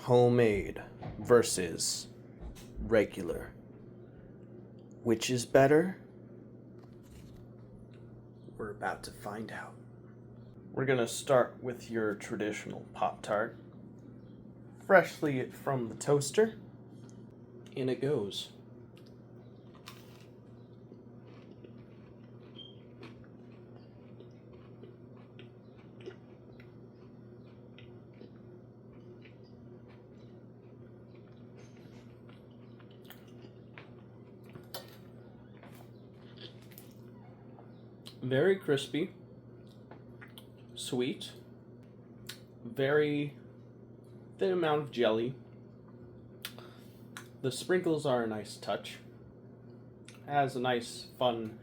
Homemade versus regular. Which is better? We're about to find out. We're gonna start with your traditional Pop-Tart. Freshly from the toaster. In it goes. Very crispy, sweet, very thin amount of jelly. The sprinkles are a nice touch. Has a nice, fun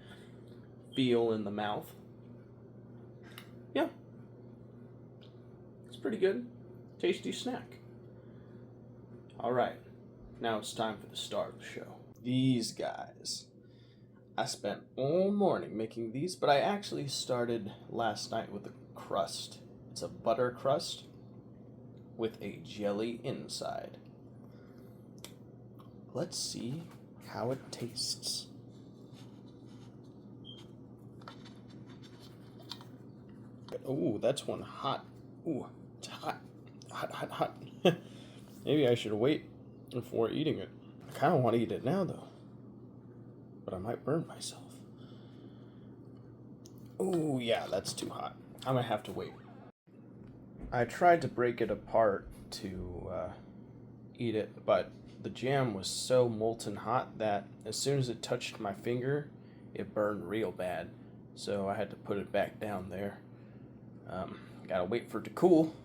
feel in the mouth. Yeah, it's pretty good. Tasty snack. All right, now it's time for the star of the show. These guys. I spent all morning making these, but I actually started last night with a crust. It's a butter crust with a jelly inside. Let's see how it tastes. Oh, that's one hot. Ooh, it's hot. Hot, hot, hot. Maybe I should wait before eating it. I kind of want to eat it now, though. But I might burn myself. Oh, yeah, that's too hot. I'm gonna have to wait. I tried to break it apart to eat it, but the jam was so molten hot that as soon as it touched my finger, it burned real bad. So I had to put it back down there. Gotta wait for it to cool,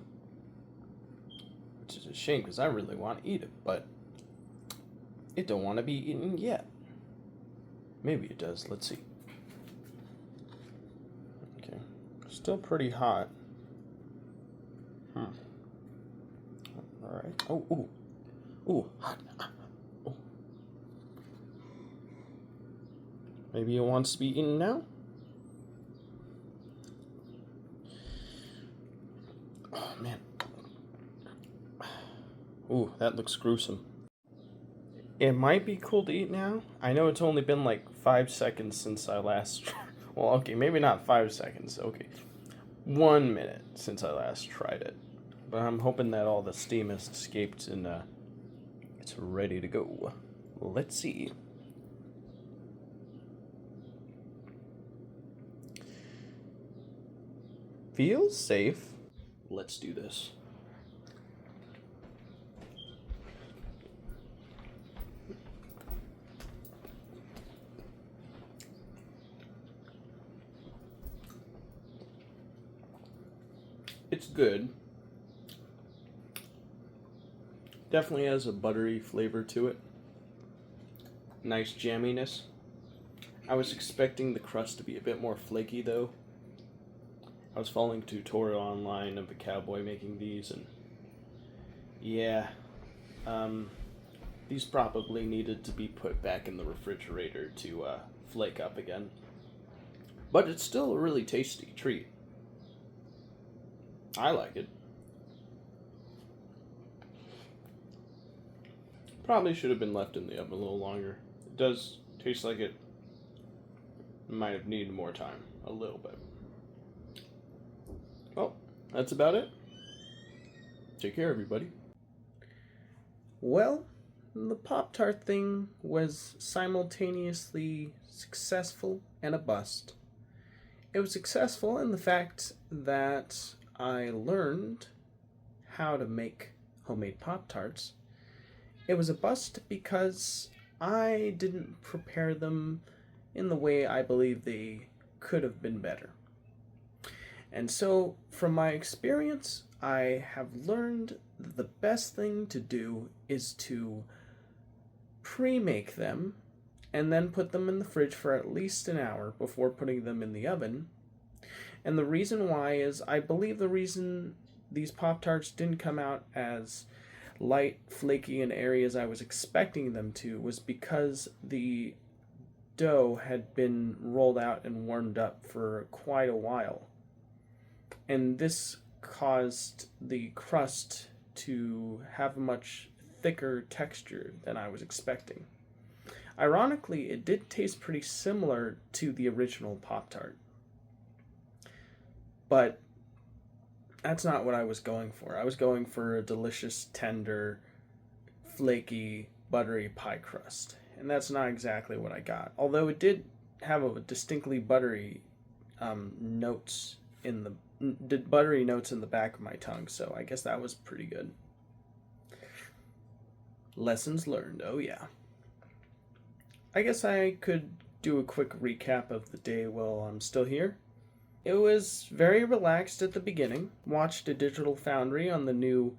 which is a shame because I really want to eat it, but it don't want to be eaten yet. Maybe it does. Let's see. Okay. Still pretty hot. Alright. Oh, ooh. Ooh, hot. Oh. Maybe it wants to be eaten now? Oh, man. Ooh, that looks gruesome. It might be cool to eat now. I know it's only been like 5 seconds since I last... Well, okay, maybe not 5 seconds. Okay. 1 minute since I last tried it. But I'm hoping that all the steam has escaped and it's ready to go. Let's see. Feels safe. Let's do this. It's good. Definitely has a buttery flavor to it. Nice jamminess. I was expecting the crust to be a bit more flaky though. I was following a tutorial online of a cowboy making these, and yeah, these probably needed to be put back in the refrigerator to flake up again. But it's still a really tasty treat. I like it. Probably should have been left in the oven a little longer. It does taste like it might have needed more time, a little bit. Well, that's about it. Take care, everybody. Well, the Pop-Tart thing was simultaneously successful and a bust. It was successful in the fact that I learned how to make homemade Pop-Tarts. It was a bust because I didn't prepare them in the way I believe they could have been better. And so, from my experience, I have learned that the best thing to do is to pre-make them and then put them in the fridge for at least an hour before putting them in the oven. And the reason why is I believe the reason these Pop-Tarts didn't come out as light, flaky in areas I was expecting them to was because the dough had been rolled out and warmed up for quite a while. And this caused the crust to have a much thicker texture than I was expecting. Ironically, it did taste pretty similar to the original Pop-Tart, but that's not what I was going for. I was going for a delicious, tender, flaky, buttery pie crust, and that's not exactly what I got. Although it did have a distinctly buttery notes in the back of my tongue, so I guess that was pretty good. Lessons learned, oh yeah. I guess I could do a quick recap of the day while I'm still here. It was very relaxed at the beginning. Watched a Digital Foundry on the new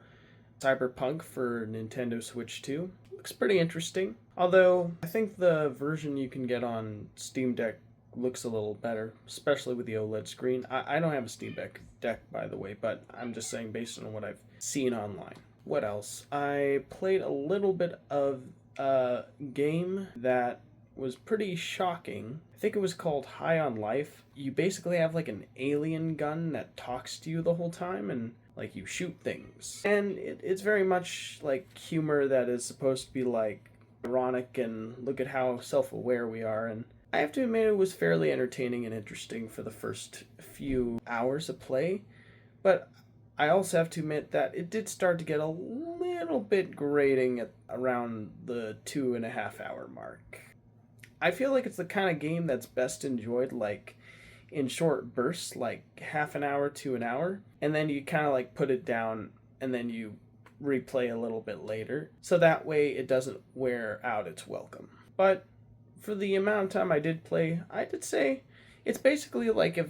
Cyberpunk for Nintendo Switch 2. Looks pretty interesting. Although, I think the version you can get on Steam Deck looks a little better, especially with the OLED screen. I don't have a Steam Deck, by the way, but I'm just saying based on what I've seen online. What else? I played a little bit of a game that was pretty shocking. I think it was called High on Life. You basically have like an alien gun that talks to you the whole time, and like you shoot things. And it's very much like humor that is supposed to be like ironic and look at how self-aware we are. And I have to admit it was fairly entertaining and interesting for the first few hours of play. But I also have to admit that it did start to get a little bit grating at around the 2.5 hour mark. I feel like it's the kind of game that's best enjoyed like in short bursts, like half an hour to an hour, and then you kind of like put it down and then you replay a little bit later, so that way it doesn't wear out its welcome. But for the amount of time I did play, I did say it's basically like if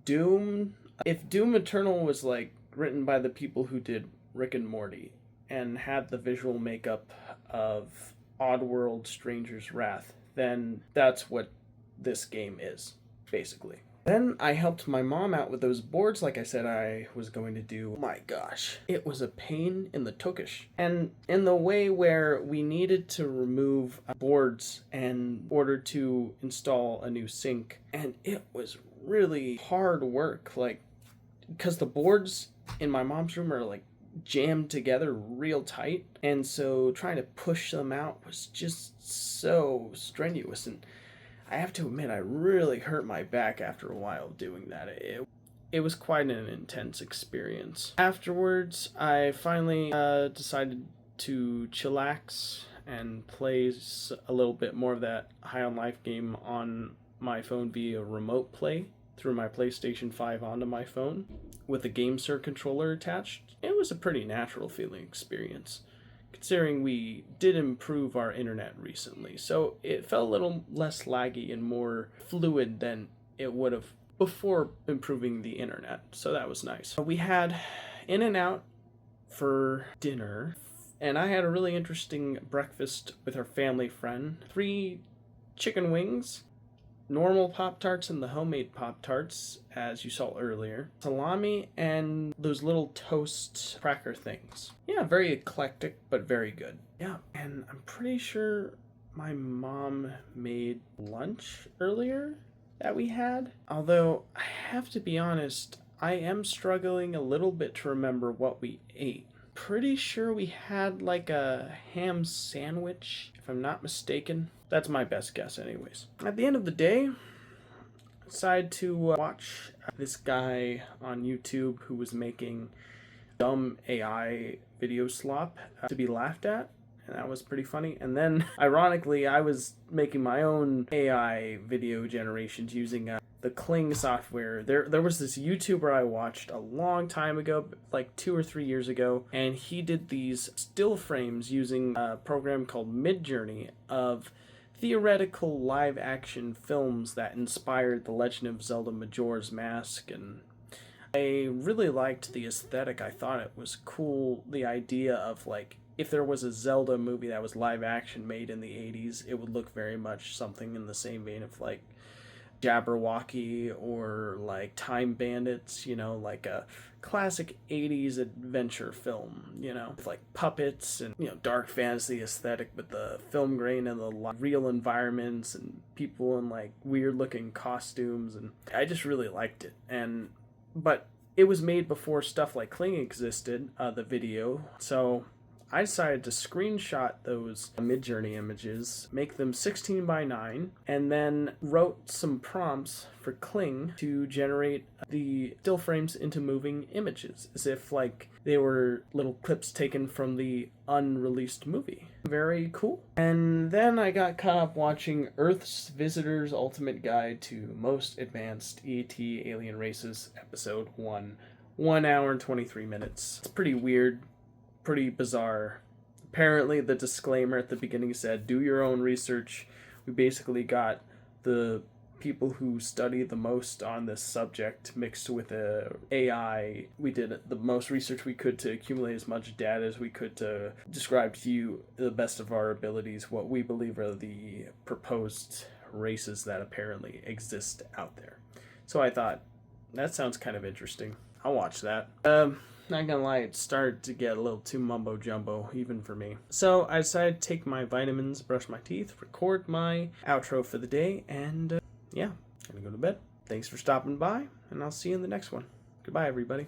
Doom Eternal was like written by the people who did Rick and Morty and had the visual makeup of Oddworld Stranger's Wrath, then that's what this game is, basically. Then I helped my mom out with those boards like I said I was going to do. Oh my gosh, it was a pain in the tukish. And in the way where we needed to remove boards in order to install a new sink. And it was really hard work, like, because the boards in my mom's room are like jammed together real tight, and so trying to push them out was just so strenuous, and I have to admit I really hurt my back after a while doing that. It was quite an intense experience. Afterwards, I finally decided to chillax and play a little bit more of that High on Life game on my phone via remote play through my PlayStation 5 onto my phone with a GameSir controller attached. It was a pretty natural feeling experience, considering we did improve our internet recently, so it felt a little less laggy and more fluid than it would have before improving the internet, so that was nice. We had In-N-Out for dinner, and I had a really interesting breakfast with our family friend. 3 chicken wings, normal Pop-Tarts and the homemade Pop-Tarts, as you saw earlier, salami, and those little toast cracker things. Yeah, very eclectic, but very good. Yeah, and I'm pretty sure my mom made lunch earlier that we had. Although, I have to be honest, I am struggling a little bit to remember what we ate. Pretty sure we had like a ham sandwich, if I'm not mistaken. That's my best guess anyways. At the end of the day, I decided to watch this guy on YouTube who was making dumb AI video slop to be laughed at, and that was pretty funny. And then, ironically, I was making my own AI video generations using the Kling software. There was this YouTuber I watched a long time ago, like 2 or 3 years ago, and he did these still frames using a program called Midjourney of theoretical live-action films that inspired The Legend of Zelda Majora's Mask, and I really liked the aesthetic. I thought it was cool, the idea of like, if there was a Zelda movie that was live-action made in the 80s, it would look very much something in the same vein of like Jabberwocky or like Time Bandits, you know, like a classic 80s adventure film, you know, with like puppets and, you know, dark fantasy aesthetic with the film grain and the real environments and people in like weird looking costumes, and I just really liked it. But it was made before stuff like Kling existed, the video. So I decided to screenshot those Midjourney images, make them 16 by 9, and then wrote some prompts for Kling to generate the still frames into moving images, as if like they were little clips taken from the unreleased movie. Very cool. And then I got caught up watching Earth's Visitor's Ultimate Guide to Most Advanced ET Alien Races, Episode 1. 1 hour and 23 minutes. It's pretty weird. Pretty bizarre. Apparently, the disclaimer at the beginning said, do your own research. We basically got the people who study the most on this subject mixed with AI. We did the most research we could to accumulate as much data as we could to describe to you the best of our abilities what we believe are the proposed races that apparently exist out there. So I thought, that sounds kind of interesting. I'll watch that. Not gonna lie, it started to get a little too mumbo jumbo, even for me. So I decided to take my vitamins, brush my teeth, record my outro for the day, and yeah, gonna go to bed. Thanks for stopping by, and I'll see you in the next one. Goodbye, everybody.